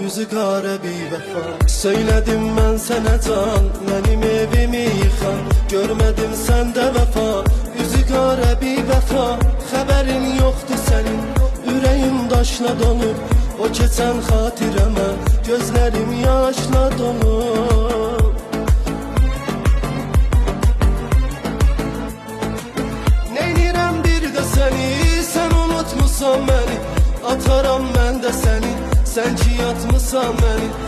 Yüzü qara bir vəfa söylədim mən sənə can, mənim evimi yıxan görmədim səndə vəfa. Yüzü qara bir vəfa, xəbərin yoxdur sənin, ürəyim daşla dolu. O keçən xatirəmə gözlərim yaşla dolu. Neynirəm bir də səni, sən unutmusan məni, ataram mən də səni, sən ki yatmısan məni.